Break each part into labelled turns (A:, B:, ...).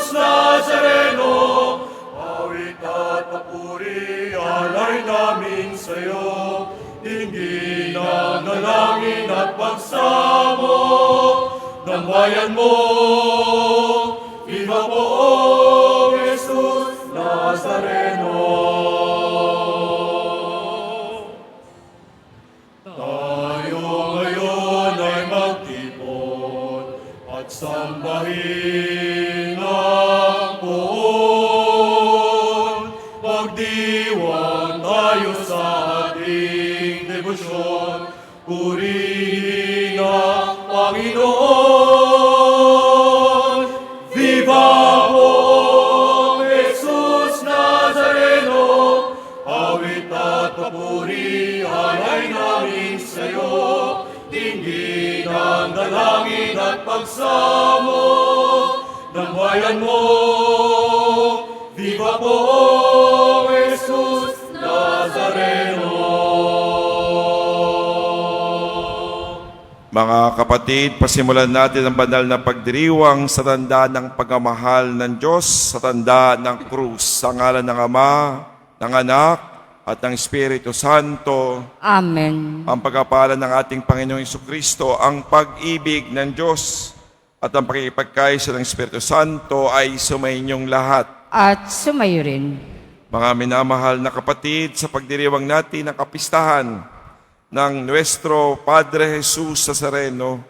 A: Jesus Nazareno, awit at papuri, alay namin sa'yo. Dinggin ang dalangin at pagsamo ng bayan mo. Viva poong Jesus Nazareno. Tayo ngayon ay magtipon at sambahin ang poon. Magdiwang tayo sa ating debosyon, purihin ang Panginoon. Viva poong Jesus Nazareno, awit at papuri, alay namin sa'yo. Dinggin ang dalangin at pagsamo ng bayan mo. Viva poong Jesus Nazareno.
B: Mga kapatid, pasimulan natin ang banal na pagdiriwang sa tanda ng pagmamahal ng Diyos, sa tanda ng krus, sa ngalan ng Ama, ng Anak, at ng Espiritu Santo.
C: Amen.
B: Ang pagkapalan ng ating Panginoong Jesucristo, ang pag-ibig ng Diyos, at ang pakikipagkaisa ng Espiritu Santo ay sumainyong lahat.
C: At sumayo rin.
B: Mga minamahal na kapatid, sa pagdiriwang natin ng kapistahan ng Nuestro Padre Jesus Nazareno,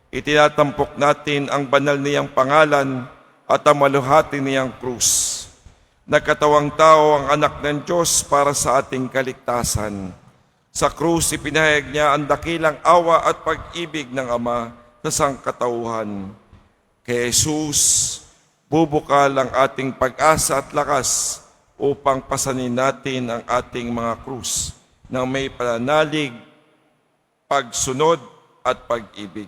B: itinatampok natin ang banal niyang pangalan at ang maluhati niyang krus. Nagkatawang tao ang anak ng Diyos para sa ating kaligtasan. Sa krus, ipinahayag niya ang dakilang awa at pag-ibig ng Ama sa sangkatauhan. Kay Jesus, bubukal ang ating pag-asa at lakas upang pasanin natin ang ating mga krus ng may pananalig, pagsunod at pag-ibig.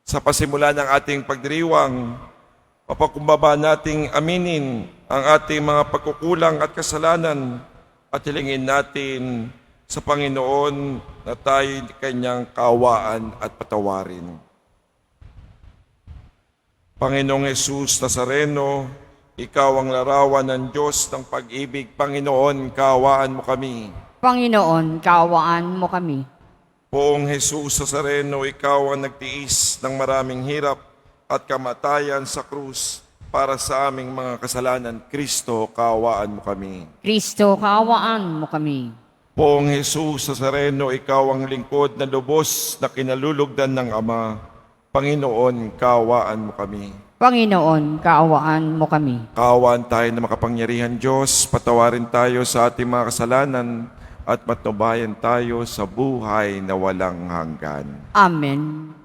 B: Sa pasimula ng ating pagdiriwang, mapakumbaba nating aminin ang ating mga pagkukulang at kasalanan at hilingin natin sa Panginoon na tayo kanyang kaawaan at patawarin. Panginoong Jesus Nazareno, ikaw ang larawan ng Diyos ng pag-ibig. Panginoon, kaawaan mo kami.
C: Panginoon, kaawaan mo kami.
B: Poong Jesus Nazareno, ikaw ang nagtiis ng maraming hirap at kamatayan sa krus para sa aming mga kasalanan. Kristo, kaawaan mo kami.
C: Kristo, kaawaan mo kami.
B: Poong Jesus Nazareno, ikaw ang lingkod na lubos na kinalulugdan ng Ama. Panginoon, kaawaan mo kami.
C: Panginoon, kaawaan mo kami.
B: Kaawaan tayo na makapangyarihan Diyos, patawarin tayo sa ating mga kasalanan at matnubayan tayo sa buhay na walang hanggan.
C: Amen.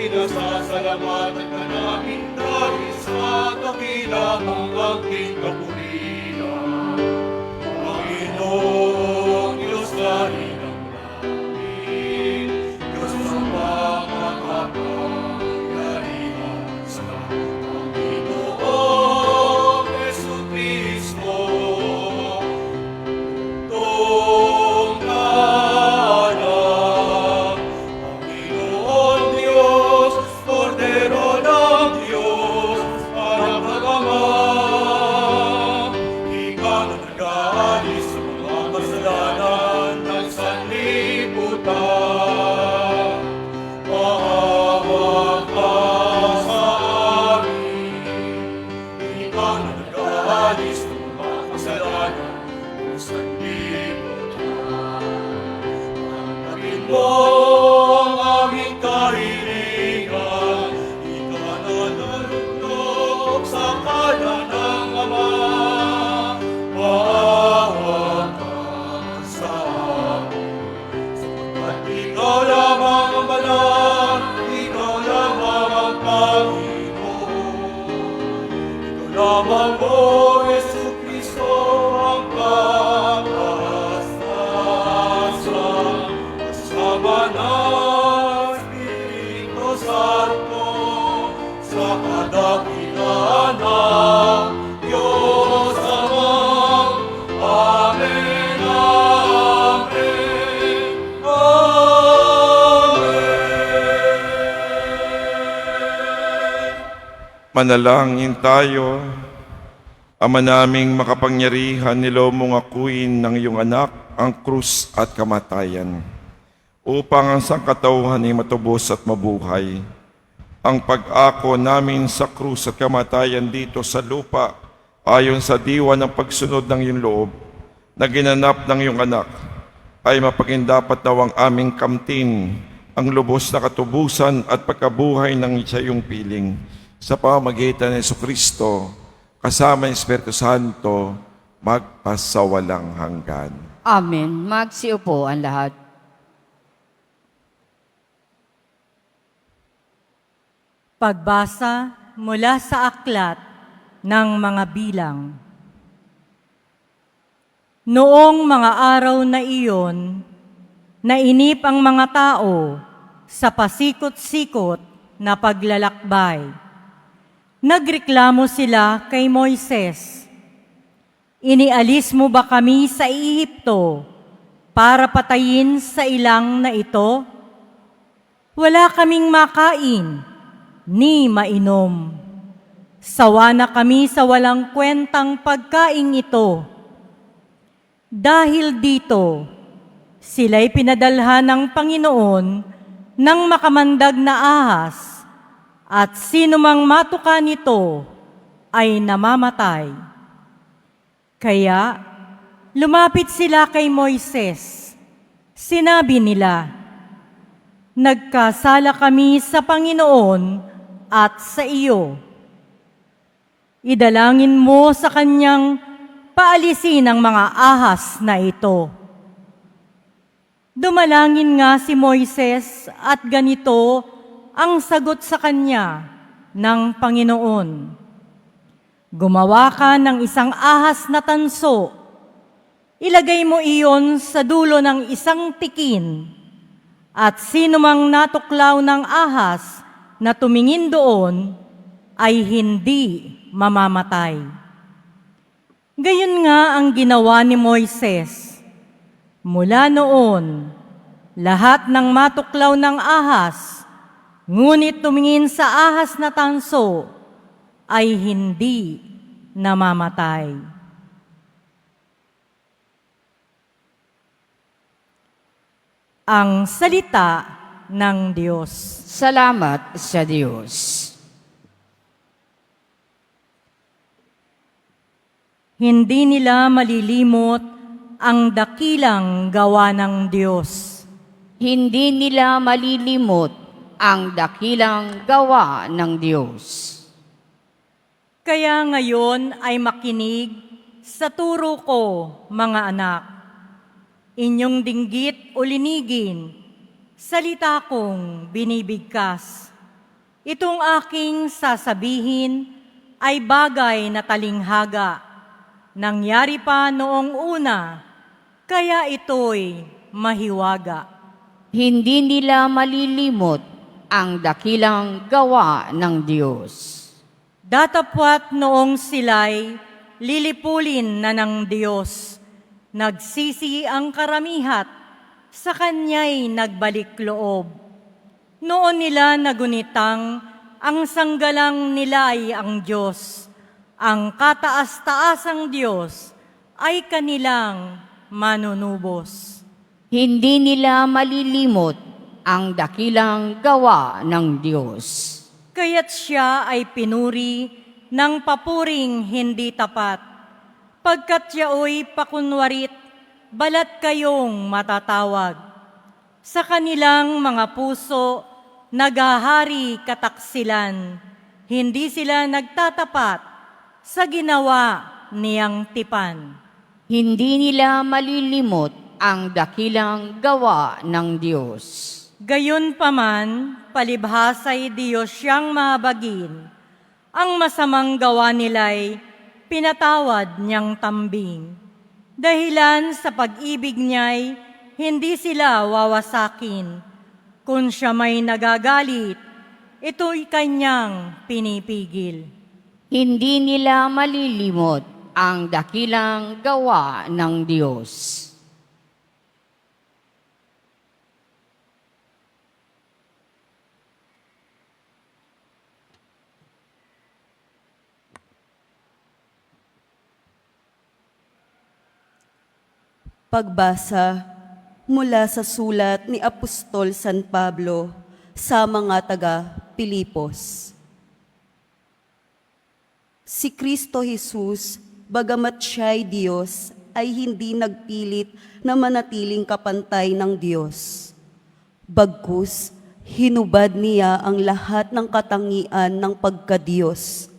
A: Pinasasalamatan ka namin dahil sa dakilang ang aking kapurihan. Panginoong Diyos namin ang namin, Diyos ng pangakapangyarihan sa Panginoong Jesucristo. Ang aming kahilingan, ikaw na nalulog sa kanan ng lamang mo, Jesucristo, ang pag-asasan. Kasama ng Espiritu Santo, sa kadakilaan ng Diyos Amang. Amen, amen, amen.
B: Manalangin tayo. Ama naming makapangyarihan, nilaw mong akuin ng iyong anak ang krus at kamatayan, upang ang sangkatauhan ay matubos at mabuhay. Ang pag-ako namin sa krus at kamatayan dito sa lupa, ayon sa diwa ng pagsunod ng iyong loob, na ginanap ng iyong anak, ay mapagindapat daw ang aming kamtin, ang lubos na katubusan at pagkabuhay ng iyong piling, sa pamamagitan ng Jesucristo, kasama ng Espiritu Santo, magpasawalang hanggan.
C: Amen. Magsiupo ang lahat.
D: Pagbasa mula sa aklat ng mga bilang. Noong mga araw na iyon, nainip ang mga tao sa pasikot-sikot na paglalakbay. Nagreklamo sila kay Moises, "Inialis mo ba kami sa Ehipto para patayin sa ilang na ito? Wala kaming makain ni mainom. Sawa na kami sa walang kwentang pagkaing ito. Dahil dito, sila'y pinadalhan ng Panginoon ng makamandag na ahas, at sino mang matuka nito ay namamatay. Kaya lumapit sila kay Moises. Sinabi nila, "Nagkasala kami sa Panginoon at sa iyo. Idalangin mo sa kanyang paalisin ang mga ahas na ito." Dumalangin nga si Moises at ganito ang sagot sa kanya ng Panginoon, "Gumawa ka ng isang ahas na tanso. Ilagay mo iyon sa dulo ng isang tikin, at sino mang natuklaw ng ahas na tumingin doon ay hindi mamamatay." Gayon nga ang ginawa ni Moises. Mula noon, lahat ng matuklaw ng ahas, ngunit tumingin sa ahas na tanso, ay hindi namamatay. Ang salita ng Diyos.
C: Salamat sa Diyos.
D: Hindi nila malilimot ang dakilang gawa ng Diyos.
C: Hindi nila malilimot ang dakilang gawa ng Diyos.
D: Kaya ngayon ay makinig sa turo ko, mga anak. Inyong dinggit o linigin, salita kong binibigkas. Itong aking sasabihin ay bagay na talinghaga. Nangyari pa noong una, kaya ito'y mahiwaga.
C: Hindi nila malilimot ang dakilang gawa ng Diyos.
D: Datapwat noong sila'y lilipulin na ng Diyos, nagsisi ang karamihat, sa Kanya'y nagbalik loob. Noon nila nagunitang ang sanggalang nila'y ang Diyos, ang kataas-taasang Diyos ay kanilang manunubos.
C: Hindi nila malilimot ang dakilang gawa ng Diyos.
D: Kaya't siya ay pinuri ng papuring hindi tapat, pagkat yaoy pakunwarit, balat kayong matatawag. Sa kanilang mga puso, naghahari kataksilan, hindi sila nagtatapat sa ginawa niyang tipan.
C: Hindi nila malilimot ang dakilang gawa ng Diyos.
D: Gayon paman, palibhasay Diyos siyang mahabagin, ang masamang gawa nila'y pinatawad niyang tambing. Dahilan sa pag-ibig niya'y hindi sila wawasakin. Kung siya may nagagalit, ito'y kanyang pinipigil.
C: Hindi nila malilimot ang dakilang gawa ng Diyos.
E: Pagbasa mula sa sulat ni Apostol San Pablo sa mga taga-Pilipos. Si Kristo Jesus, bagamat siya'y Diyos, ay hindi nagpilit na manatiling kapantay ng Diyos. Bagkus, hinubad niya ang lahat ng katangian ng pagka-Diyos,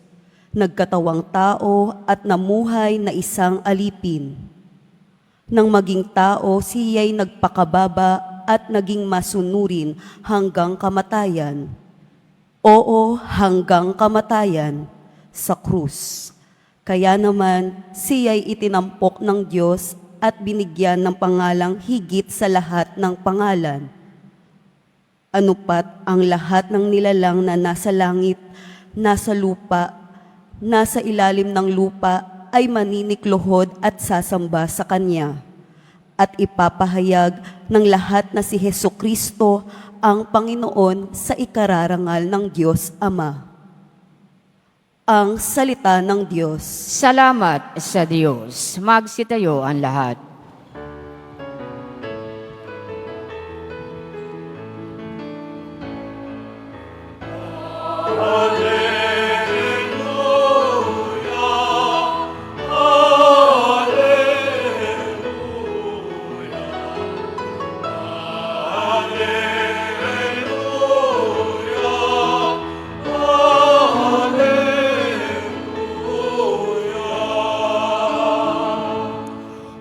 E: nagkatawang tao at namuhay na isang alipin. Nang maging tao, siya'y nagpakababa at naging masunurin hanggang kamatayan. Oo, hanggang kamatayan sa krus. Kaya naman, siya'y itinampok ng Diyos at binigyan ng pangalang higit sa lahat ng pangalan. Anupat ang lahat ng nilalang na nasa langit, nasa lupa, nasa ilalim ng lupa, ay maninikluhod at sasamba sa Kanya, at ipapahayag ng lahat na si Hesukristo ang Panginoon sa ikararangal ng Diyos Ama. Ang salita ng Diyos.
C: Salamat sa Diyos. Magsitayo ang lahat.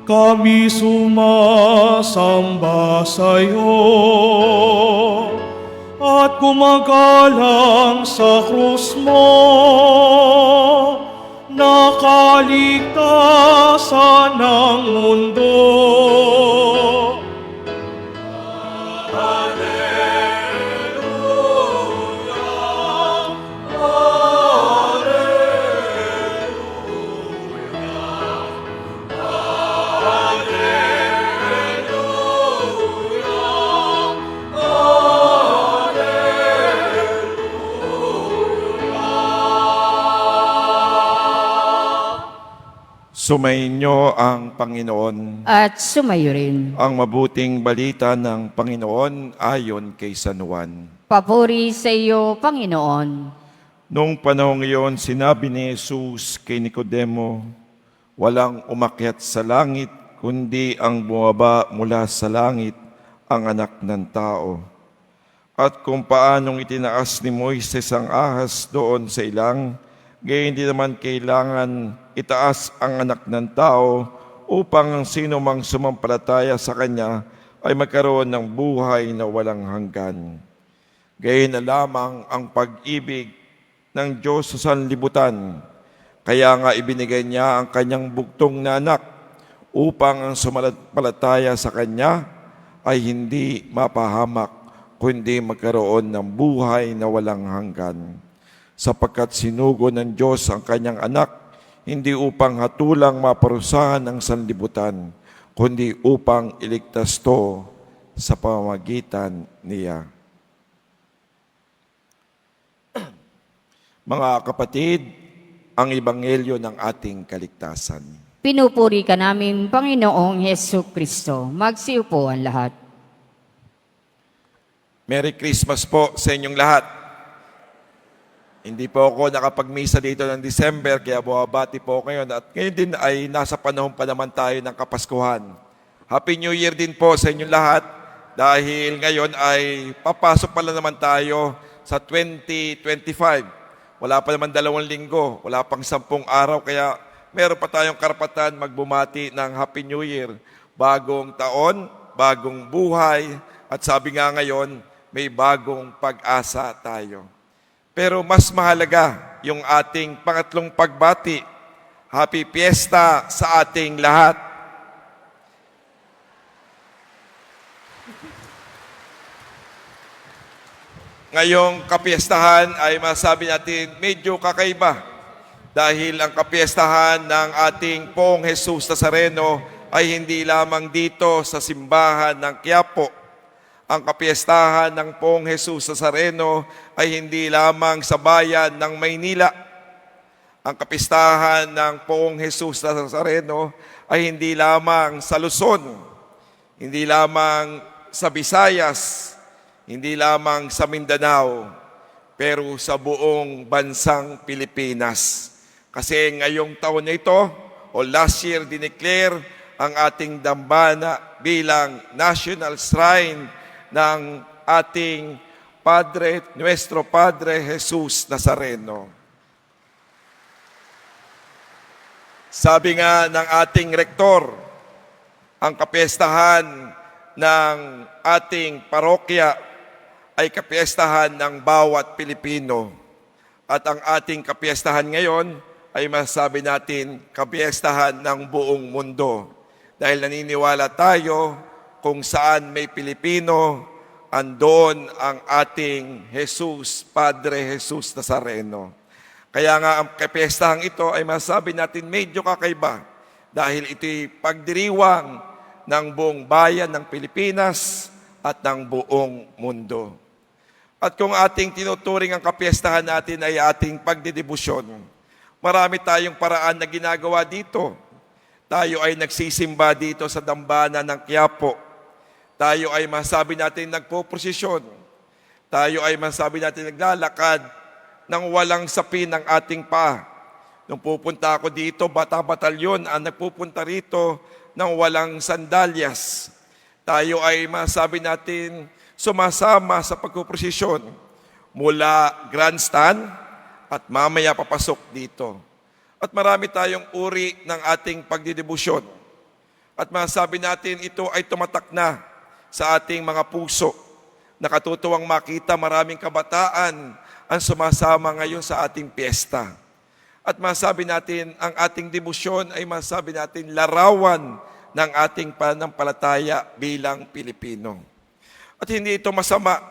A: Kami sumasamba sa iyo at gumagalang sa krus mo, nakaligtasan ng mundo.
B: Sumainyo ang Panginoon.
C: At sumayo rin.
B: Ang mabuting balita ng Panginoon ayon kay San Juan.
C: Papuri sa iyo, Panginoon.
B: Noong panahong iyon, sinabi ni Jesus kay Nicodemo, walang umakyat sa langit, kundi ang bumaba mula sa langit, ang anak ng tao. At kung paanong itinaas ni Moises ang ahas doon sa ilang, gayon hindi naman kailangan itaas ang anak ng tao upang ang sino mang sumampalataya sa kanya ay magkaroon ng buhay na walang hanggan. Gayon na lamang ang pag-ibig ng Diyos sa sanlibutan. Kaya nga ibinigay niya ang kanyang bugtong na anak upang ang sumampalataya sa kanya ay hindi mapahamak, kundi magkaroon ng buhay na walang hanggan. Sapagkat sinugo ng Diyos ang kanyang anak, hindi upang hatulang maparusahan ang sanlibutan, kundi upang iligtas to sa pamamagitan niya. Mga kapatid, ang ebanghelyo ng ating kaligtasan.
C: Pinupuri ka namin, Panginoong Hesukristo. Magsiupo ang lahat.
B: Merry Christmas po sa inyong lahat. Hindi po ako nakapagmisa dito ng December, kaya buwabati po ngayon. At ngayon din ay nasa panahon pa naman tayo ng Kapaskuhan. Happy New Year din po sa inyong lahat, dahil ngayon ay papasok pala naman tayo sa 2025. Wala pa naman 2 linggo, wala pang 10 araw, kaya meron pa tayong karapatan magbumati ng Happy New Year. Bagong taon, bagong buhay, at sabi nga ngayon, may bagong pag-asa tayo. Pero mas mahalaga, yung ating pangatlong pagbati. Happy Fiesta sa ating lahat. Ngayong kapiestahan ay masabi natin medyo kakaiba dahil ang kapiestahan ng ating Poong Jesus Nazareno ay hindi lamang dito sa simbahan ng Quiapo. Ang kapiestahan ng Poong Jesus Nazareno ay hindi lamang sa bayan ng Maynila. Ang kapistahan ng Poong Jesus Nazareno ay hindi lamang sa Luzon, hindi lamang sa Visayas, hindi lamang sa Mindanao, pero sa buong bansang Pilipinas. Kasi ngayong taon na ito, o last year, dineclare ang ating dambana bilang National Shrine ng ating Nuestro Padre Jesus Nazareno. Sabi nga ng ating rektor, ang kapiestahan ng ating parokya ay kapiestahan ng bawat Pilipino. At ang ating kapiestahan ngayon ay masasabi natin kapiestahan ng buong mundo. Dahil naniniwala tayo kung saan may Pilipino, andoon ang ating Jesus, Padre Jesus Nazareno. Kaya nga ang kapiestahang ito ay masasabi natin medyo kakaiba dahil ito'y pagdiriwang ng buong bayan ng Pilipinas at ng buong mundo. At kung ating tinuturing ang kapiestahan natin ay ating pagdedebosyon, marami tayong paraan na ginagawa dito. Tayo ay nagsisimba dito sa dambana ng Quiapo. Tayo ay masabi natin nagpoprosesyon. Tayo ay masabi natin naglalakad nang walang sapin ng ating paa. Nung pupunta ako dito, bata-batalyon ang nagpupunta rito nang walang sandalyas. Tayo ay masabi natin sumasama sa pagpuprosesyon mula grandstand at mamaya papasok dito. At marami tayong uri ng ating pagdidebosyon. At masabi natin ito ay tumatak na sa ating mga puso. Nakatutuwang makita maraming kabataan ang sumasama ngayon sa ating piyesta. At masabi natin, ang ating debosyon ay masabi natin larawan ng ating pananampalataya bilang Pilipino. At hindi ito masama.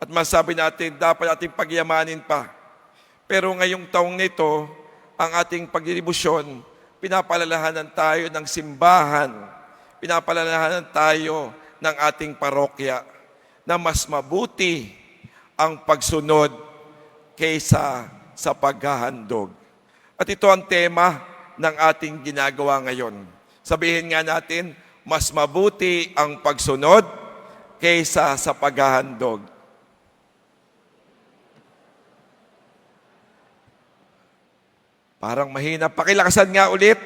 B: At masabi natin, dapat ating pagyamanin pa. Pero ngayong taong nito, ang ating pagdedebosyon, pinapalalahanan tayo ng simbahan, pinapalalahanan tayo ng ating parokya na mas mabuti ang pagsunod kaysa sa paghahandog. At ito ang tema ng ating ginagawa ngayon. Sabihin nga natin, mas mabuti ang pagsunod kaysa sa paghahandog. Parang mahina. Pakilakasan nga ulit.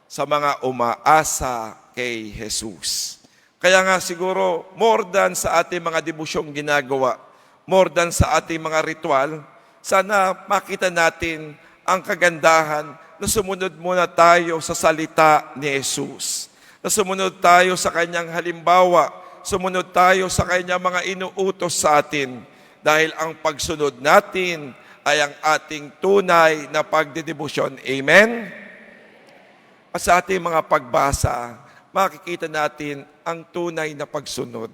B: Sa mga umaasa kay Jesus. Kaya nga siguro, more than sa ating mga debusyong ginagawa, more than sa ating mga ritual, sana makita natin ang kagandahan na sumunod muna tayo sa salita ni Jesus. Na sumunod tayo sa kanyang halimbawa, sumunod tayo sa kanyang mga inuutos sa atin. Dahil ang pagsunod natin ay ang ating tunay na pagdedebosyon. Amen? At sa ating mga pagbasa, makikita natin ang tunay na pagsunod.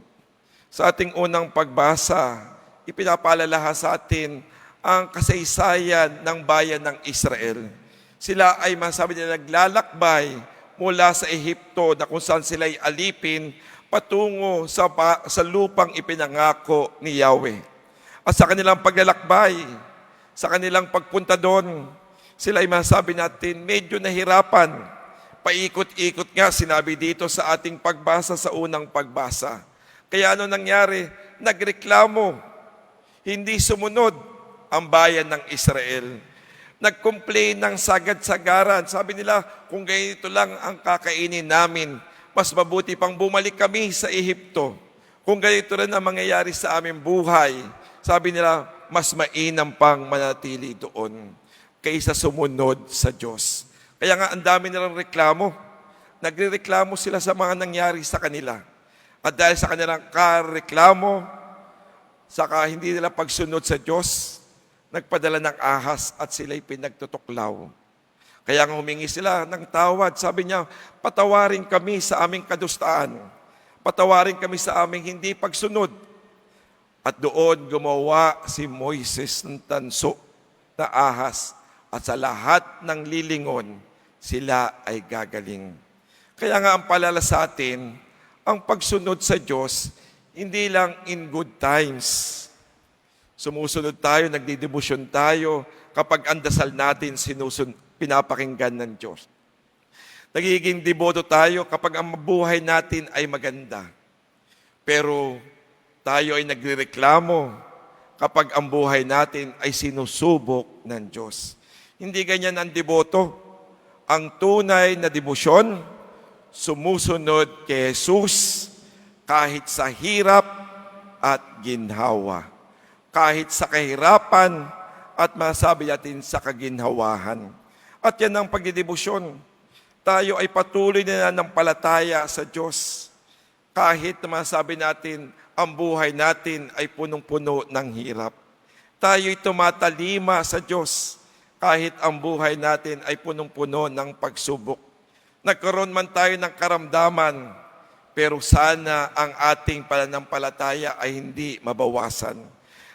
B: Sa ating unang pagbasa, ipinapaalala sa atin ang kasaysayan ng bayan ng Israel. Sila ay masabi nila naglalakbay mula sa Ehipto na kung saan sila ay alipin patungo sa lupang ipinangako ni Yahweh. At sa kanilang paglalakbay, sa kanilang pagpunta doon, sila ay masabi natin medyo nahirapan. Paikot-ikot nga, sinabi dito sa ating pagbasa sa unang pagbasa. Kaya ano nangyari? Nagreklamo. Hindi sumunod ang bayan ng Israel. Nag-complain ng sagad-sagaran. Sabi nila, kung ganito lang ang kakainin namin, mas mabuti pang bumalik kami sa Ehipto. Kung ganito rin ang mangyayari sa aming buhay, sabi nila, mas mainam pang manatili doon kaysa sumunod sa Diyos. Kaya nga, ang dami nilang reklamo. Nagrereklamo sila sa mga nangyari sa kanila. At dahil sa kanilang kareklamo, Saka hindi nila pagsunod sa Diyos, nagpadala ng ahas at sila'y pinagtutuklaw. Kaya nga humingi sila ng tawad. Sabi niya, patawarin kami sa aming kadustaan. Patawarin kami sa aming hindi pagsunod. At doon gumawa si Moises ng tanso na ahas. At sa lahat ng lilingon, sila ay gagaling. Kaya nga ang palala sa atin, ang pagsunod sa Diyos, hindi lang in good times. Sumusunod tayo, nagdidebosyon tayo kapag ang dasal natin pinapakinggan ng Diyos. Nagiging deboto tayo kapag ang buhay natin ay maganda. Pero tayo ay nagrereklamo kapag ang buhay natin ay sinusubok ng Diyos. Hindi ganyan ang deboto. Ang tunay na debosyon, sumusunod kay Jesus kahit sa hirap at ginhawa. Kahit sa kahirapan at masabi natin sa kaginhawahan. At yan ang pagdidebosyon. Tayo ay patuloy na nanampalataya sa Diyos. Kahit na masabi natin, ang buhay natin ay punong-puno ng hirap. Tayo'y tumatalima sa Diyos kahit ang buhay natin ay punong-puno ng pagsubok. Nagkaroon man tayo ng karamdaman, pero sana ang ating pananampalataya ay hindi mabawasan.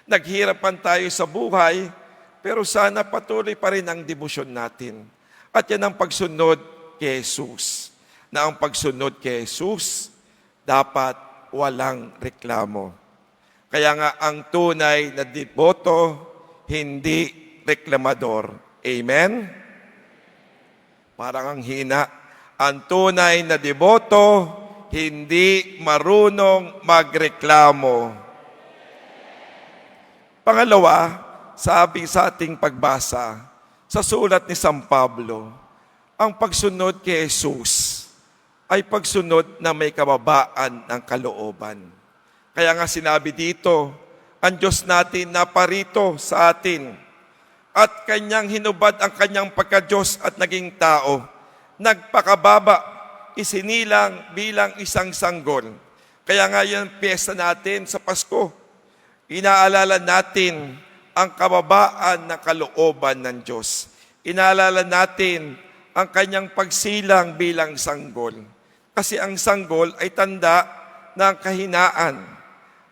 B: Naghirapan tayo sa buhay, pero sana patuloy pa rin ang debosyon natin. At yan ang pagsunod kay Jesus. Na ang pagsunod kay Jesus, dapat walang reklamo. Kaya nga ang tunay na deboto, hindi reklamador. Amen? Parang ang hina. Ang tunay na deboto, hindi marunong magreklamo. Pangalawa, sabi sa ating pagbasa, sa sulat ni San Pablo, ang pagsunod kay Jesus ay pagsunod na may kababaan ng kalooban. Kaya nga sinabi dito, ang Diyos natin naparito sa atin at Kanyang hinubad ang Kanyang pagka-Diyos at naging tao. Nagpakababa, isinilang bilang isang sanggol. Kaya nga yan piyesta natin sa Pasko. Inaalala natin ang kababaan ng kalooban ng Diyos. Inaalala natin ang Kanyang pagsilang bilang sanggol. Kasi ang sanggol ay tanda ng kahinaan.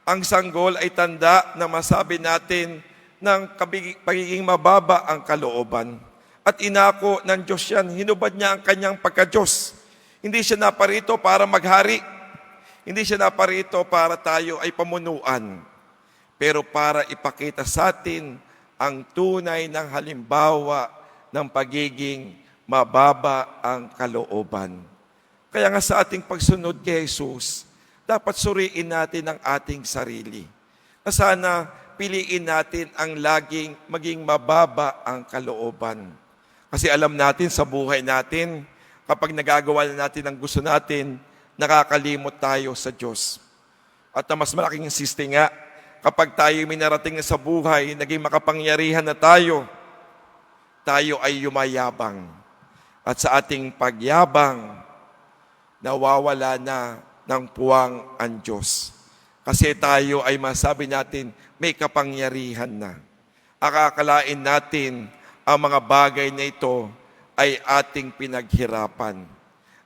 B: Ang sanggol ay tanda na masabi natin ng pagiging mababa ang kalooban. At inako ng Diyos yan, hinubad niya ang Kanyang pagka-Diyos. Hindi siya naparito para maghari. Hindi siya naparito para tayo ay pamunuan. Pero para ipakita sa atin ang tunay ng halimbawa ng pagiging mababa ang kalooban. Kaya nga sa ating pagsunod kay Jesus, dapat suriin natin ang ating sarili. Na sana piliin natin ang laging maging mababa ang kalooban. Kasi alam natin sa buhay natin, kapag nagagawa na natin ang gusto natin, nakakalimot tayo sa Diyos. At ang mas malaking insiste nga, kapag tayo minarating na sa buhay, naging makapangyarihan na tayo ay yumayabang. At sa ating pagyabang, nawawala na ng puwang ang Diyos. Kasi tayo ay masabi natin, may kapangyarihan na. Akakalain natin ang mga bagay na ito ay ating pinaghirapan.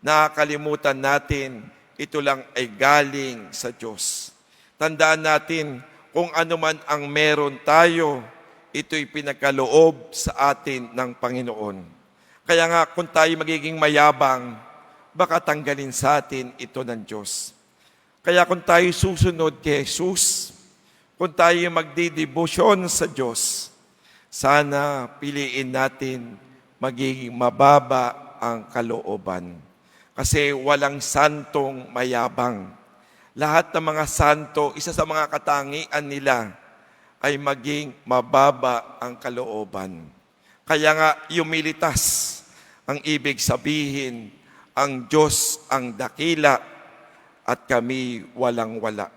B: Nakakalimutan natin, ito lang ay galing sa Diyos. Tandaan natin, kung ano man ang meron tayo, ito'y pinagkaloob sa atin ng Panginoon. Kaya nga, kung tayo magiging mayabang, baka tanggalin sa atin ito ng Diyos. Kaya kung tayo susunod kay Jesus, kung tayo magdidebosyon sa Diyos, sana piliin natin magiging mababa ang kalooban. Kasi walang santong mayabang. Lahat ng mga santo, isa sa mga katangian nila ay maging mababa ang kalooban. Kaya nga, humilitas ang ibig sabihin, ang Diyos ang dakila at kami walang-wala.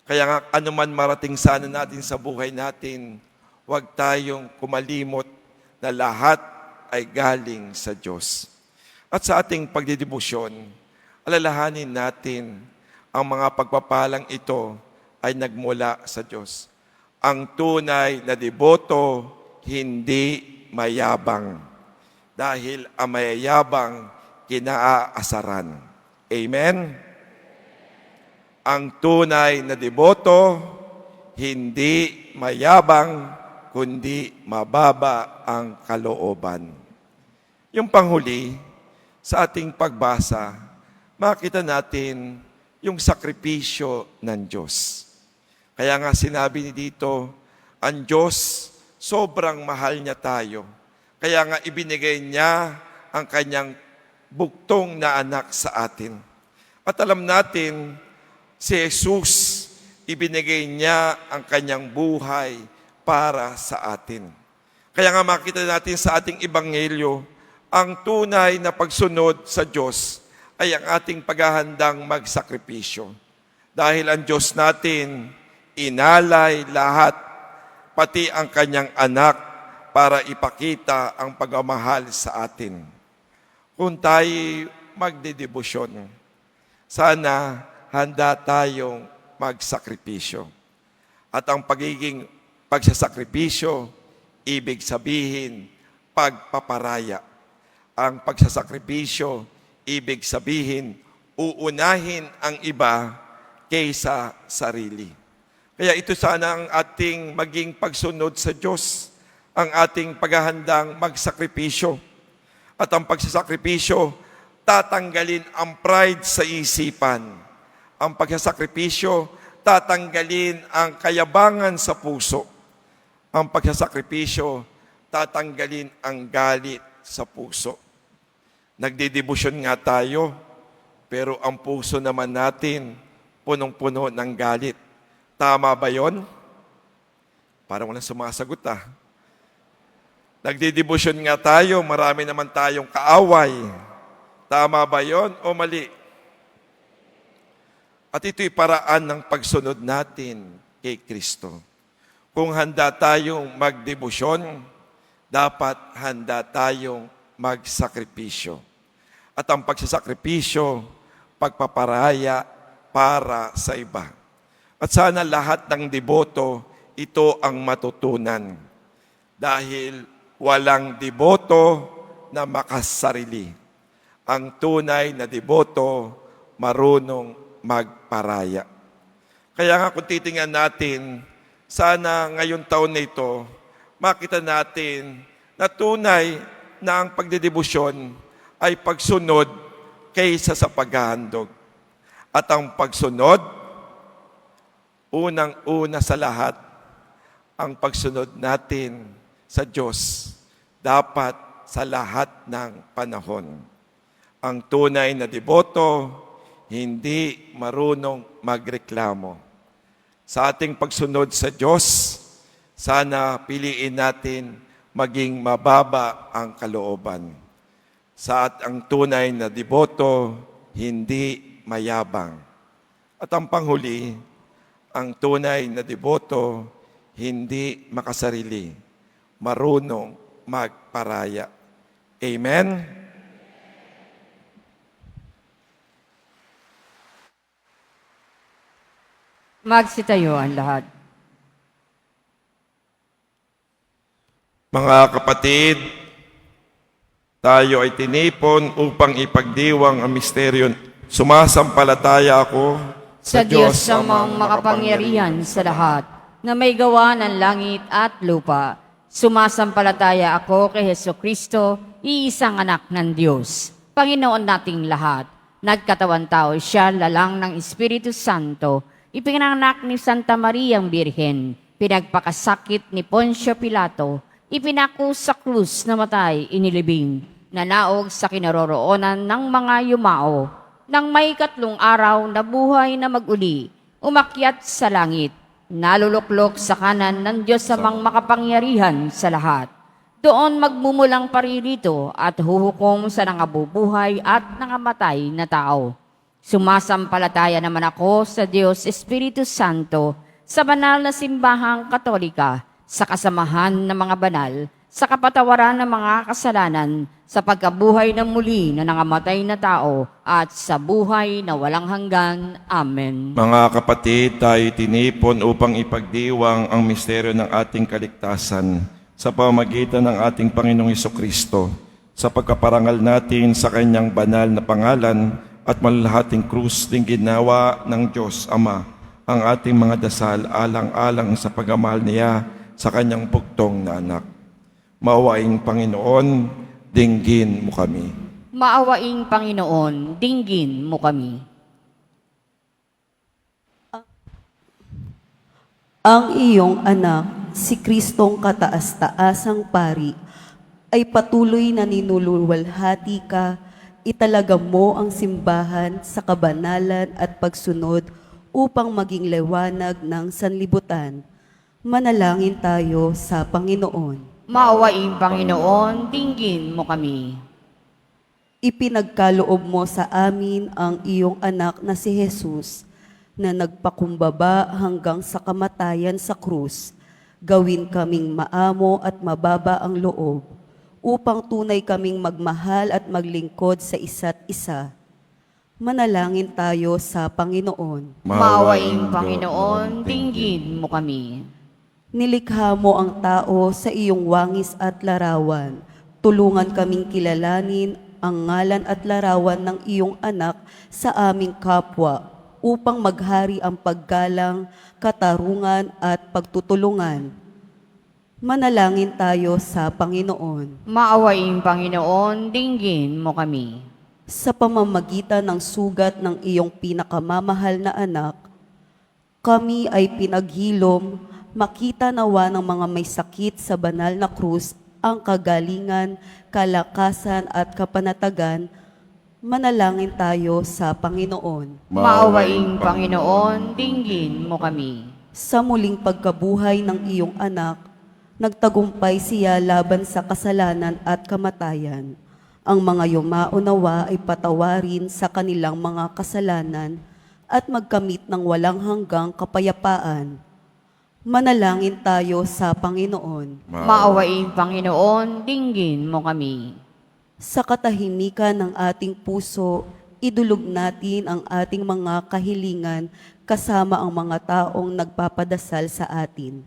B: Kaya nga, anuman marating sana natin sa buhay natin, huwag tayong kumalimot na lahat ay galing sa Diyos. At sa ating pagdidebosyon, alalahanin natin ang mga pagpapalang ito ay nagmula sa Diyos. Ang tunay na deboto, hindi mayabang. Dahil ang mayayabang, kinaasaran. Amen? Ang tunay na deboto, hindi mayabang, kundi mababa ang kalooban. Yung panghuli, sa ating pagbasa, makita natin yung sakripisyo ng Diyos. Kaya nga sinabi ni dito, ang Diyos, sobrang mahal niya tayo. Kaya nga ibinigay niya ang kanyang buktong na anak sa atin. At alam natin, si Jesus, ibinigay niya ang kanyang buhay para sa atin. Kaya nga makita natin sa ating ebanghelyo, ang tunay na pagsunod sa Diyos ay ang ating paghahandang magsakripisyo. Dahil ang Diyos natin, inalay lahat, pati ang kanyang anak, para ipakita ang pagmamahal sa atin. Kung tayo magdedebosyon, sana handa tayong magsakripisyo. At ang pagiging pagsasakripisyo, ibig sabihin, pagpaparaya. Ang pagsasakripisyo, ibig sabihin, uunahin ang iba kaysa sarili. Kaya ito sana ang ating maging pagsunod sa Diyos, ang ating paghahandang magsakripisyo. At ang pagsasakripisyo, tatanggalin ang pride sa isipan. Ang pagsasakripisyo, tatanggalin ang kayabangan sa puso. Ang pagsasakripisyo, tatanggalin ang galit sa puso. Nagdedebosyon nga tayo, pero ang puso naman natin, punong-puno ng galit. Tama ba yon? Parang walang sumasagot Nagdedebosyon nga tayo, marami naman tayong kaaway. Tama ba yon o mali? At ito'y paraan ng pagsunod natin kay Kristo. Kung handa tayong magdebosyon, dapat handa tayong magsakripisyo. At ang pagsasakripisyo, pagpaparaya para sa iba. At sana lahat ng deboto, ito ang matutunan. Dahil walang deboto na makasarili. Ang tunay na deboto, marunong magparaya. Kaya nga kung titingnan natin, sana ngayong taon na ito, makita natin na tunay na ang pagdedebosyon ay pagsunod kaysa sa paghahandog. At ang pagsunod, unang-una sa lahat, ang pagsunod natin sa Diyos, dapat sa lahat ng panahon. Ang tunay na deboto, hindi marunong magreklamo. Sa ating pagsunod sa Diyos, sana piliin natin maging mababa ang kalooban. Sa ang tunay na deboto, hindi mayabang. At ang panghuli, ang tunay na deboto, hindi makasarili, marunong magparaya. Amen?
C: Magsitayo ang lahat.
B: Mga kapatid, tayo ay tinipon upang ipagdiwang ang misteryo. Sumasampalataya ako
C: Sa Diyos amang makapangyarihan sa lahat, na may gawa ng langit at lupa. Sumasampalataya ako kay Hesukristo, iisang anak ng Diyos, Panginoon nating lahat. Nagkatawan tao siya, lalang ng Espiritu Santo, ipinanganak ni Santa Mariang Birhen, pinagpakasakit ni Poncio Pilato, ipinako sa krus na matay, inilibing, nanaog sa kinaroroonan ng mga yumao, nang may 3 araw na buhay na mag-uli, umakyat sa langit, naluluklok sa kanan ng Diyos amang makapangyarihan sa lahat. Doon magmumulang paririto at huhukom sa nangabubuhay at nangamatay na tao. Sumasampalataya naman ako sa Diyos Espiritu Santo, sa banal na simbahang Katolika, sa kasamahan ng mga banal, sa kapatawaran ng mga kasalanan, sa pagkabuhay ng muli na nangamatay na tao at sa buhay na walang hanggan. Amen.
B: Mga kapatid, tayo tinipon upang ipagdiwang ang misteryo ng ating kaligtasan sa pamamagitan ng ating Panginoong Hesukristo, sa pagkaparangal natin sa kanyang banal na pangalan at malalahating krus ding ginawa ng Diyos Ama ang ating mga dasal alang-alang sa pagmamahal niya sa kanyang bugtong na anak. Maawaing Panginoon, dinggin mo kami.
C: Maawaing Panginoon, dinggin mo kami.
E: Ang iyong anak, si Kristong kataas-taasang pari, ay patuloy na ninululwalhati ka, italaga mo ang simbahan sa kabanalan at pagsunod upang maging liwanag ng sanlibutan. Manalangin tayo sa Panginoon.
C: Maawaing Panginoon, dinggin mo kami.
E: Ipinagkaloob mo sa amin ang iyong anak na si Jesus, na nagpakumbaba hanggang sa kamatayan sa krus. Gawin kaming maamo at mababa ang loob, upang tunay kaming magmahal at maglingkod sa isa't isa. Manalangin tayo sa Panginoon.
C: Maawaing Panginoon, dinggin mo kami.
E: Nilikha mo ang tao sa iyong wangis at larawan. Tulungan kaming kilalanin ang ngalan at larawan ng iyong anak sa aming kapwa, upang maghari ang paggalang, katarungan at pagtutulungan. Manalangin tayo sa Panginoon.
C: Maawaing Panginoon, dinggin mo kami.
E: Sa pamamagitan ng sugat ng iyong pinakamamahal na anak, kami ay pinaghilom, makita nawa ng mga may sakit sa banal na krus ang kagalingan, kalakasan at kapanatagan. Manalangin tayo sa Panginoon.
C: Maawaing Panginoon, dinggin mo kami.
E: Sa muling pagkabuhay ng iyong anak, nagtagumpay siya laban sa kasalanan at kamatayan. Ang mga yumaunawa ay patawarin sa kanilang mga kasalanan at magkamit ng walang hanggang kapayapaan. Manalangin tayo sa Panginoon.
C: Maawaing Panginoon, dinggin mo kami.
E: Sa katahimikan ng ating puso, idulog natin ang ating mga kahilingan kasama ang mga taong nagpapadasal sa atin.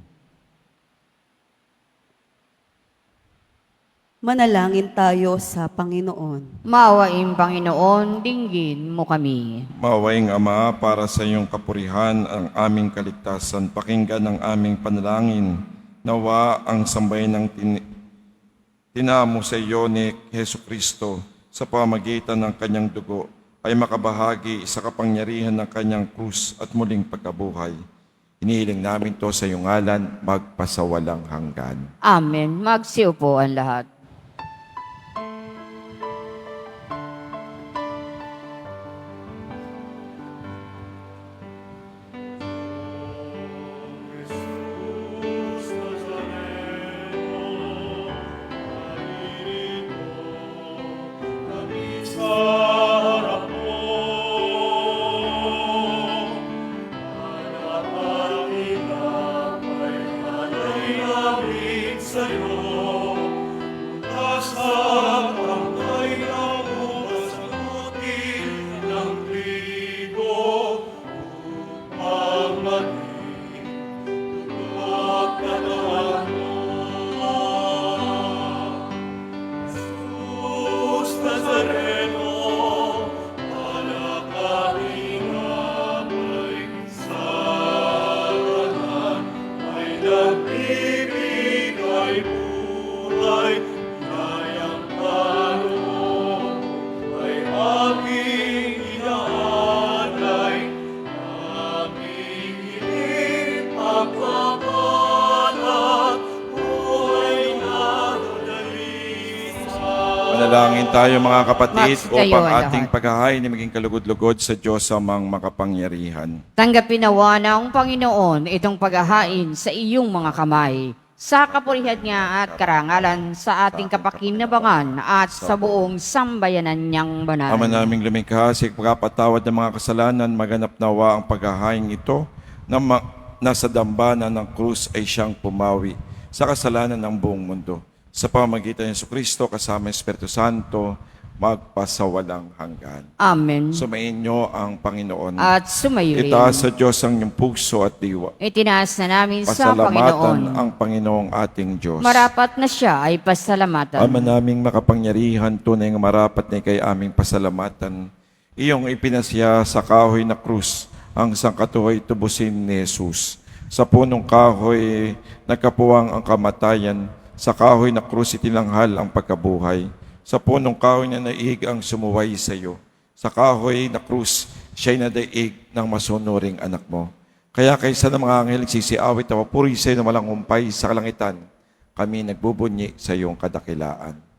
E: Manalangin tayo sa Panginoon.
C: Maawaing Panginoon, dinggin mo kami.
B: Maawaing Ama, para sa iyong kapurihan ang aming kaligtasan, pakinggan ang aming panalangin. Nawa ang sambayan ng tinamo sa iyo ni Hesukristo sa pamamagitan ng kanyang dugo ay makabahagi sa kapangyarihan ng kanyang krus at muling pagkabuhay. Hinihiling namin to sa iyong ngalan, magpasawalang hanggan.
C: Amen. Magsiupo ang lahat.
B: Manalangin tayo mga kapatid
C: Max, kayo
B: upang
C: ang
B: ating
C: lahat.
B: paghahain ay maging kalugod-lugod sa Diyos amang makapangyarihan.
C: Tanggapin nawa ng Panginoon itong paghahain sa iyong mga kamay, sa kapurihan niya at karangalan sa ating kapakinabangan at sa buong sambayanan niyang banal.
B: Ama naming lumikha, sa pagkapatawad ng mga kasalanan, maganap nawa ang paghahain ito na nasa dambana ng krus ay siyang pumawi sa kasalanan ng buong mundo. sa pamamagitan ng Jesucristo kasama ng Espiritu Santo, magpasawalang hanggan.
C: Amen.
B: Sumainyo ang Panginoon.
C: At sumayo rin.
B: Itaas sa Diyos ang inyong puso at diwa.
C: Itinaas na namin sa
B: Pasalamatan
C: Panginoon.
B: ang Panginoong ating Diyos.
C: Marapat na siya ay pasalamatan.
B: Ama naming makapangyarihan, tunay nga marapat na kay aming pasalamatan. Iyong ipinasya sa kahoy na krus ang sangkatuhoy tubusin ni Jesus. Sa punong kahoy, nagkapuwang ang kamatayan. Sa kahoy na krus, itinanghal ang pagkabuhay. Sa punong kahoy na naig ang sumuway sa iyo. Sa kahoy na krus, siya'y nadaig ng masunuring anak mo. Kaya kaysa ng mga anghel sisiawit na papuri sa iyo na walang humpay sa kalangitan, kami nagbubunyi sa iyong kadakilaan.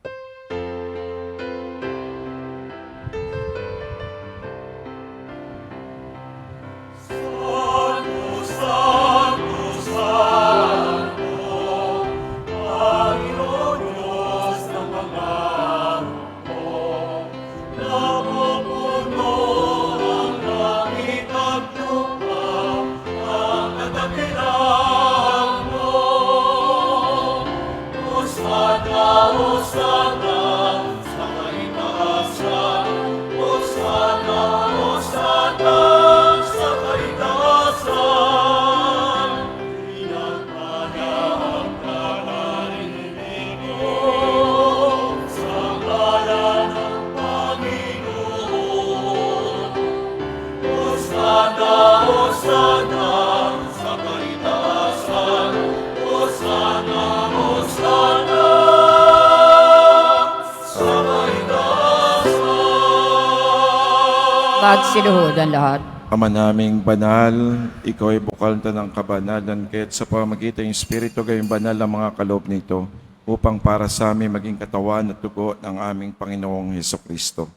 C: Magsiluhod ang lahat.
B: Ama naming banal, ikaw ay bukal ng kabanalan, kaya't sa pamamagitan ng Espiritu gayong banal ang mga kaloob nito, upang para sa amin maging katawan at dugo ng aming Panginoong Hesukristo.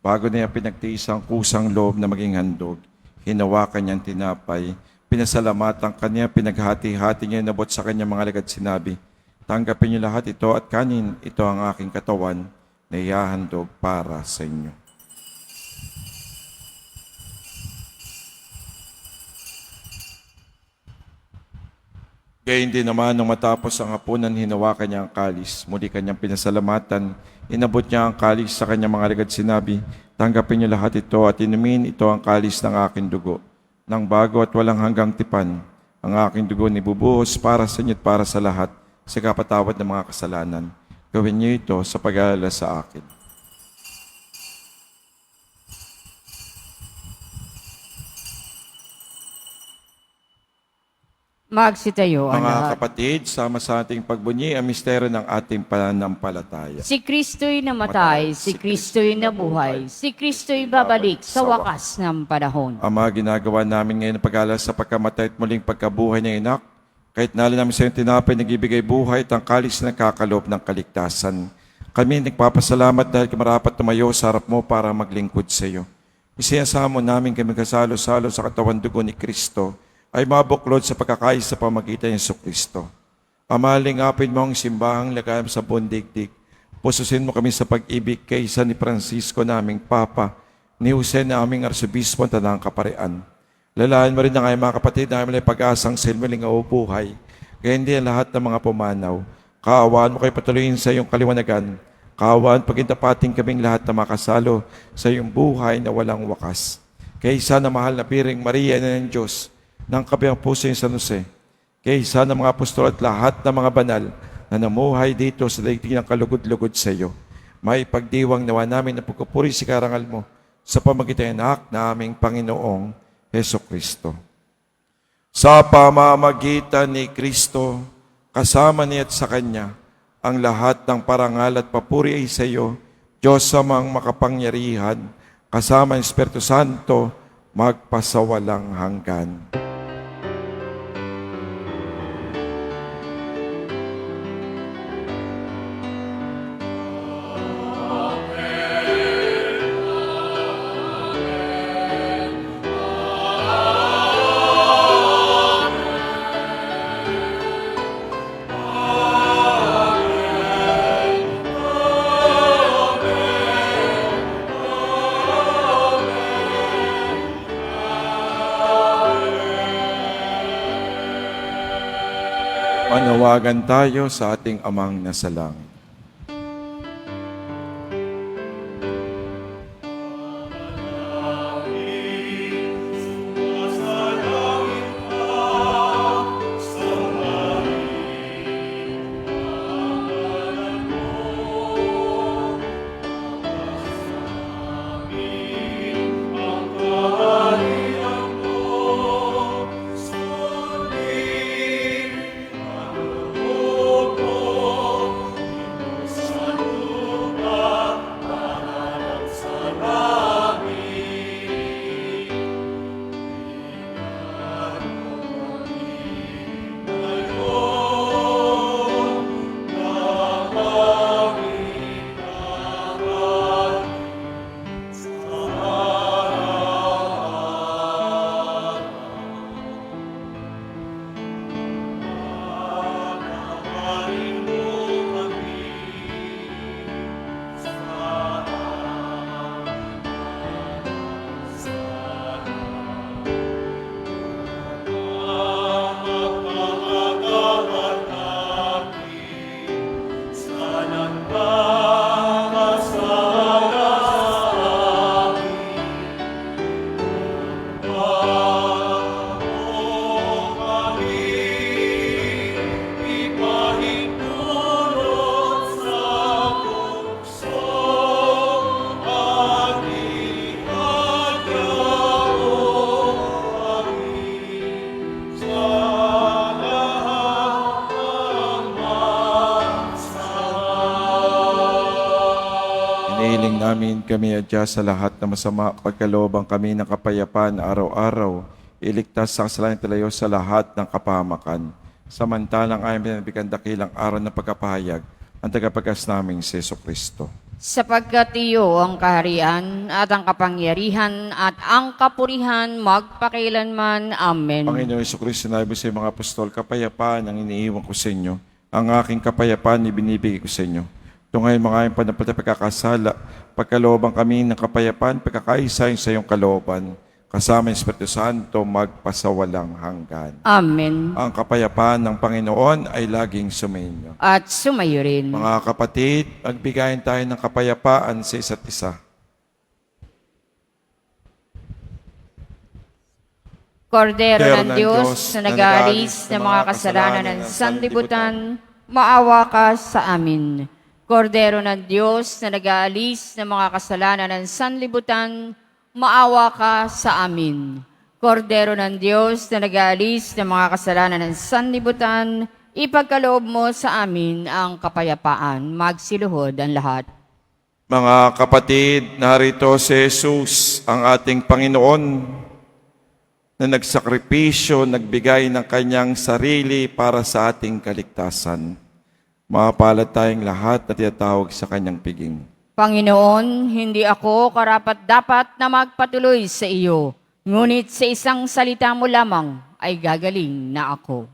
B: Bago niya pinagtiis ang kusang loob na maging handog, hinawakan niyang tinapay, pinasalamatan kanya, pinaghati-hati niya, nabot sa kanya mga alagad sinabi, tanggapin niyo lahat ito at kanin, ito ang aking katawan na ihahandog para sa inyo. Gayun din naman, nung matapos ang hapunan, hinawakan niya ang kalis. Muli kanyang pinasalamatan. Inabot niya ang kalis sa kanyang mga alagad sinabi, tanggapin niyo lahat ito at inumin, ito ang kalis ng aking dugo. Nang bago at walang hanggang tipan, ang aking dugo nibubuhos para sa inyo at para sa lahat sa kapatawad ng mga kasalanan. Gawin niyo ito sa pag-aalala sa akin.
C: Magsitayo ang
B: Mga
C: lahat.
B: kapatid, sama sa ating pagbunyi ang misteryo ng ating pananampalataya.
C: Si Kristo'y namatay, si Kristo'y nabuhay, si Kristo'y babalik sa wakas ng panahon.
B: Ama, ginagawa namin ngayon ang pag-alala sa pagkamatay at muling pagkabuhay ng inak, kahit nalo namin sa iyong tinapay nagbibigay buhay at ang kalis na nakakaloob ng kaligtasan. Kami nagpapasalamat dahil marapat tumayo sa harap mo para maglingkod sa iyo. Isiyasamo namin kami kasalo-salo sa katawan dugo ni Kristo, ay mabuklod sa pagkakais sa pamagitan ng Jesucristo. Ama, lingapin mo ang simbahang lagayam sa buong digdig. Pususin mo kami sa pag-ibig kaysa ni Francisco naming Papa, ni Jose na aming Arsobispo ng Tanang Kaparian. Lalahan mo rin na ngayon mga kapatid na may pag-asang silmaling buhay, kaya hindi ang lahat ng mga pumanaw. Kaawaan mo kayo patuloyin sa iyong kaliwanagan. Kaawaan pagintapating kaming lahat na makasalo sa iyong buhay na walang wakas. Kaysa na mahal na piring Maria na ng Diyos, ng kabilang puso yung San Jose, kaysa ng mga apostol at lahat ng mga banal na namuhay dito sa daigdig ng kalugod-lugod sa iyo. May pagdiwang nawa namin na pagkupuri si karangal mo sa pamagitan ng anak na aming Panginoong Hesukristo. Sa pamamagitan ni Kristo, kasama niya at sa Kanya, ang lahat ng parangal at papuri ay sa iyo, Diyos amang makapangyarihan, kasama ng Espiritu Santo, magpasawalang hanggan. Manawagan tayo sa ating Amang nasa langit. Inihiling namin kami adya sa lahat na masama, pagkaloobang kami ng kapayapaan araw-araw, iligtas sa kasalanan talayo sa lahat ng kapahamakan. Samantalang aming pinanabigyan dakilang araw ng pagkapahayag, ang tagapagkas naming si Jesucristo.
C: Sapagkat iyo ang kaharian at ang kapangyarihan at ang kapurihan magpakailanman. Amen.
B: Panginoon Jesucristo, sinabi sa mga apostol, kapayapaan ang iniiwan ko sa inyo. Ang aking kapayapaan ibinibigay ko sa inyo. Tungay mga aming panapatay pagkakasala, pagkalooban kami ng kapayapaan, pagkakaisa sa iyong kalooban, kasama ng Espiritu Santo magpasawalang hanggan.
C: Amen.
B: Ang kapayapaan ng Panginoon ay laging sumainyo.
C: At sumayo rin.
B: Mga kapatid, magbigayin tayo ng kapayapaan sa isa't isa.
C: Kordero ng Diyos na nag-aalis ng mga kasalanan ng sanlibutan, maawa ka sa amin. Kordero ng Diyos na nag-aalis ng mga kasalanan ng sanlibutan, maawa ka sa amin. Kordero ng Diyos na nag-aalis ng mga kasalanan ng sanlibutan, ipagkaloob mo sa amin ang kapayapaan. Magsiluhod ang lahat.
B: Mga kapatid, narito si Jesus, ang ating Panginoon, na nagsakripisyo, nagbigay ng kanyang sarili para sa ating kaligtasan. Mapalad tayong lahat na tinatawag sa kanyang piging.
C: Panginoon, hindi ako karapat-dapat na magpatuloy sa iyo, ngunit sa isang salita mo lamang ay gagaling na ako.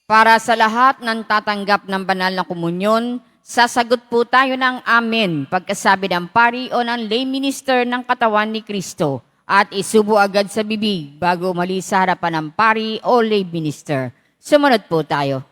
C: Para sa lahat ng tatanggap ng banal na komunyon, sasagot po tayo ng amen pagkasabi ng pari o ng lay minister ng katawan ni Kristo at isubo agad sa bibig bago umalis sa harapan ng pari o lay minister. Sumunod po tayo.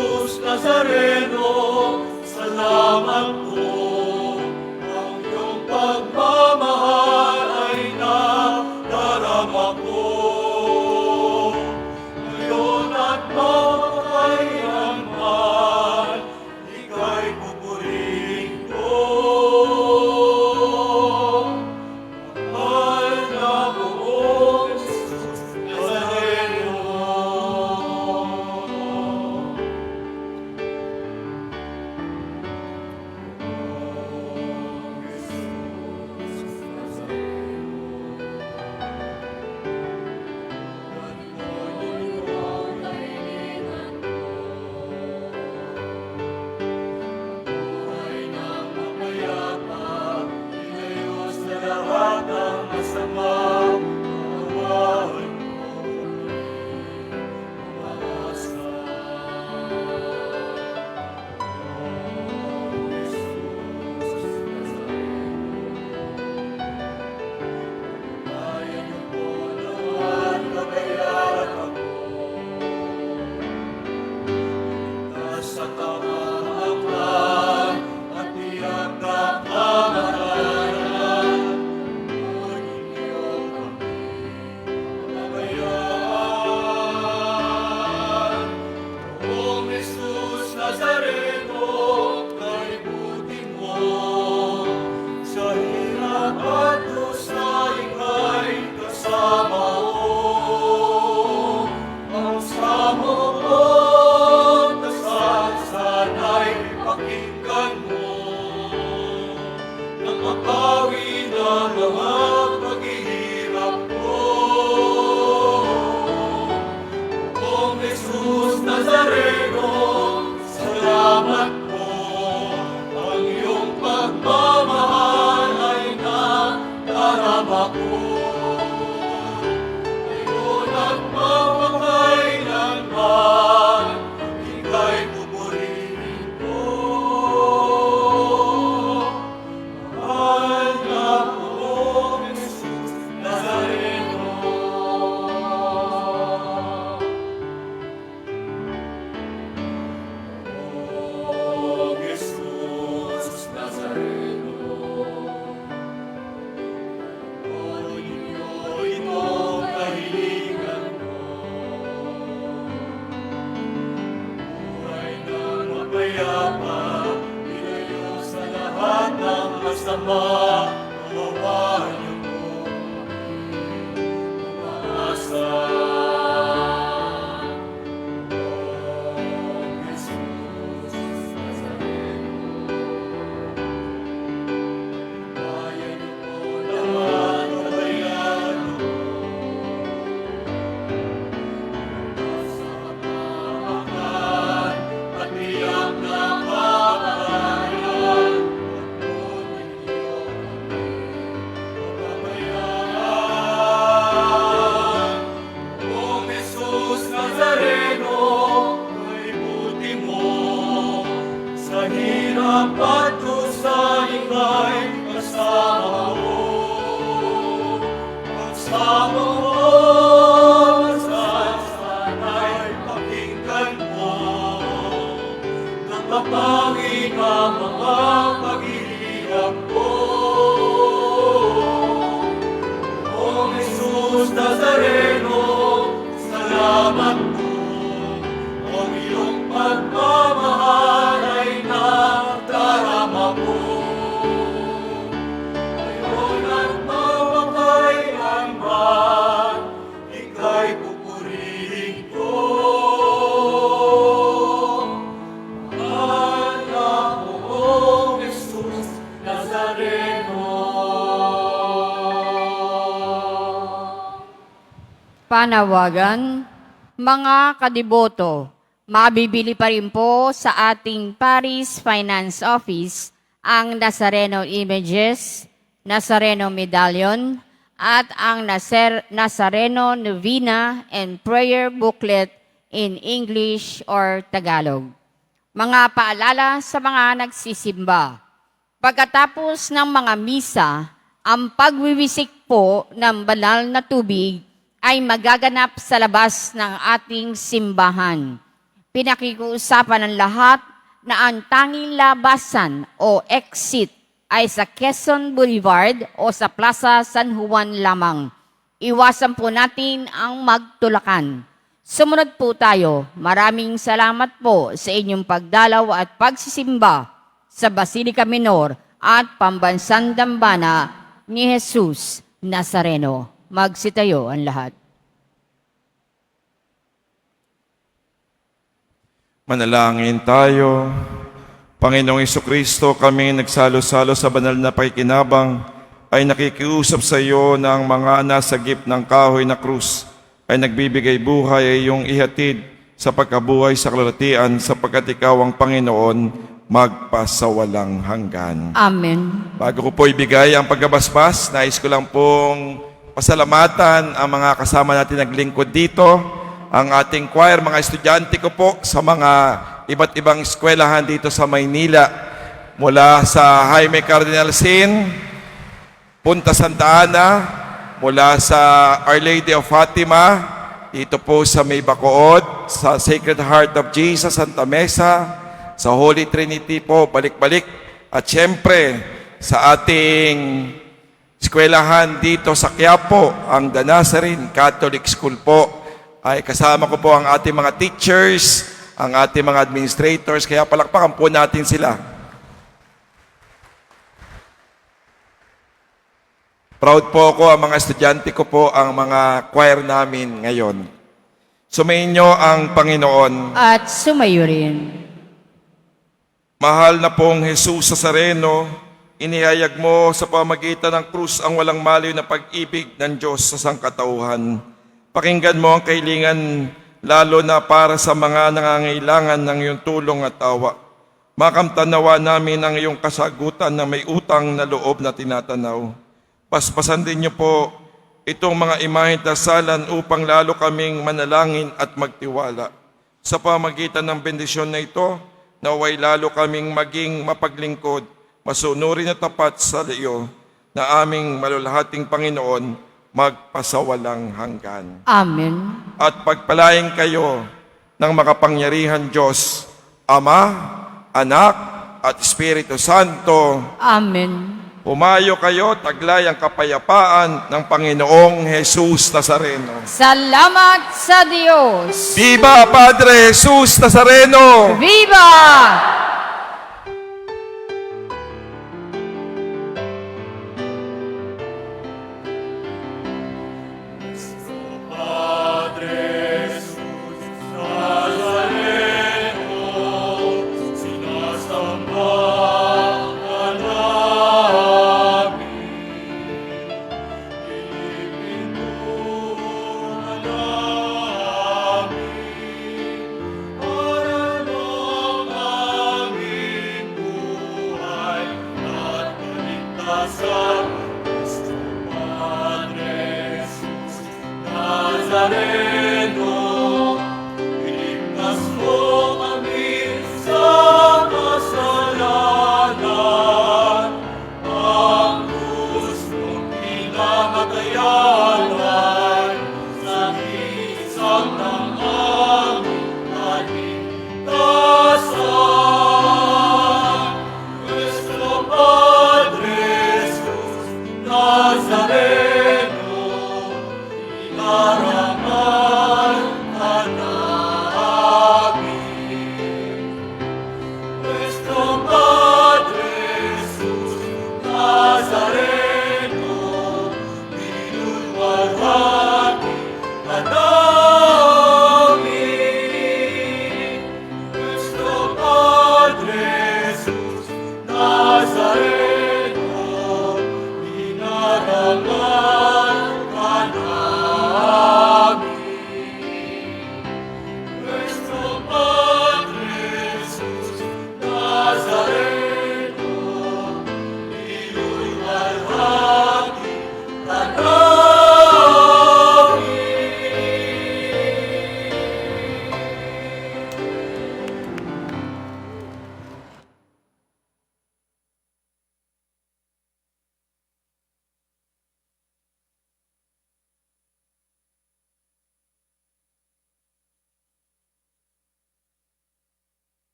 A: Jesus Nazareno, salamat po. Ang iyong pagmamahal ay nadarama ko. Ngayon at magpakailanman, ika'y pupurihin ko. Mahal na buong Jesus Nazareno. Buhay ng mapayapa, ilayo sa lahat ng masama. Awahan mo kami, umaasa. Bayan niyo po naman, kabayan ako. Nasa kamahangkan at tiyak na kamatayan, maging niyo kami kabayan. Poong Jesus Nazareno, kaibutin mo. Sa hirap at dusa, ika'y kasama ko. Ang samo ko, sana'y pakinggan mo. Nang mapawi na lahat paghihirap ko. Poong Jesus Nazareno, salamat po. Ang iyong pagmamahal ay nadarama ko. Ngayon at magpakailanman, ika'y pupurihin ko. Mahal na poong Jesus Nazareno. Poong Jesus Nazareno, tuloy niyo itong kahilingan ko. Buhay ng mapayapa, ilayo sa lahat ng masama. Awahan niyo po kami, umaasa. Poong Jesus Nazareno, bayan niyo po naman, kabayan ako. Nasa kapahangkan at tiyak na kamatayan, pagpunin niyo kami kabayan. Poong Jesus Nazareno, kaibuti mo. Sa hirap at dusa, ika'y kasama ko. Pagsama mo, sana'y pakinggan mo. Nang mapawi ka mga paghihirap ko. Poong Jesus Nazareno, salamat po. Ang iyong pagmamahal ay nadarama ko. Ngayon at magpakailanman, ika'y pupurihin ko. Mahal na poong Jesus Nazareno.
C: Panawagan, mga kadiboto, mabibili pa rin po sa ating Paris Finance Office ang Nazareno images, Nazareno medallion, at ang Nazareno Novena and Prayer Booklet in English or Tagalog. Mga paalala sa mga nagsisimba. Pagkatapos ng mga misa, ang pagwiwisik po ng banal na tubig ay magaganap sa labas ng ating simbahan. Pinakikiusapan ng lahat na ang tanging labasan o exit ay sa Quezon Boulevard o sa Plaza San Juan lamang. Iwasan po natin ang magtulakan. Sumunod po tayo. Maraming salamat po sa inyong pagdalaw at pagsisimba sa Basilica Minor at Pambansang Dambana ni Jesus Nazareno. Magsitayo ang lahat.
B: Manalangin tayo. Panginoong Jesucristo, kami nagsalo-salo sa banal na pakikinabang ay nakikiusap sa iyo ng mga nasagip ng kahoy na krus ay nagbibigay buhay ay iyong ihatid sa pagkabuhay sa kalulatian sapagkat ikaw ang Panginoon magpasawalang hanggan.
C: Amen.
B: Bago ko po ibigay ang pagkabasbas, nais ko lang pong pasalamatan ang mga kasama natin naglingkod dito, ang ating choir, mga estudyante ko po sa mga iba't ibang eskwelahan dito sa Maynila, mula sa Jaime Cardinal Sin, Punta Santa Ana, mula sa Our Lady of Fatima, dito po sa May Bacood, sa Sacred Heart of Jesus, Santa Mesa, sa Holy Trinity po, balik-balik, at syempre sa ating eskwelahan dito sa Quiapo, ang The Nazarene Catholic School po, ay kasama ko po ang ating mga teachers, ang ating mga administrators, kaya palakpakan po natin sila. Proud po ako, ang mga estudyante ko po, ang mga choir namin ngayon. Sumayin niyo ang Panginoon.
C: At sumayo rin.
B: Mahal na pong Jesus Nazareno, inihayag mo sa pamagitan ng krus ang walang maliw na pag-ibig ng Diyos sa sangkatauhan. Pakinggan mo ang kahilingan, lalo na para sa mga nangangailangan ng iyong tulong at awa. Makamtanawa namin ang iyong kasagutan na may utang na loob na tinatanaw. Paspasan din niyo po itong mga imaheng dasalan upang lalo kaming manalangin at magtiwala. Sa pamagitan ng bendisyon na ito, naway lalo kaming maging mapaglingkod, masunurin at tapat sa iyo, na aming malulahating Panginoon, magpasawalang hanggan.
C: Amen.
B: At pagpalain kayo ng makapangyarihan Diyos, Ama, Anak, at Espiritu Santo.
C: Amen.
B: Pumayo kayo, taglay ang kapayapaan ng Panginoong Jesus Nazareno.
C: Salamat sa Diyos.
B: Viva Padre Jesus Nazareno!
C: Viva!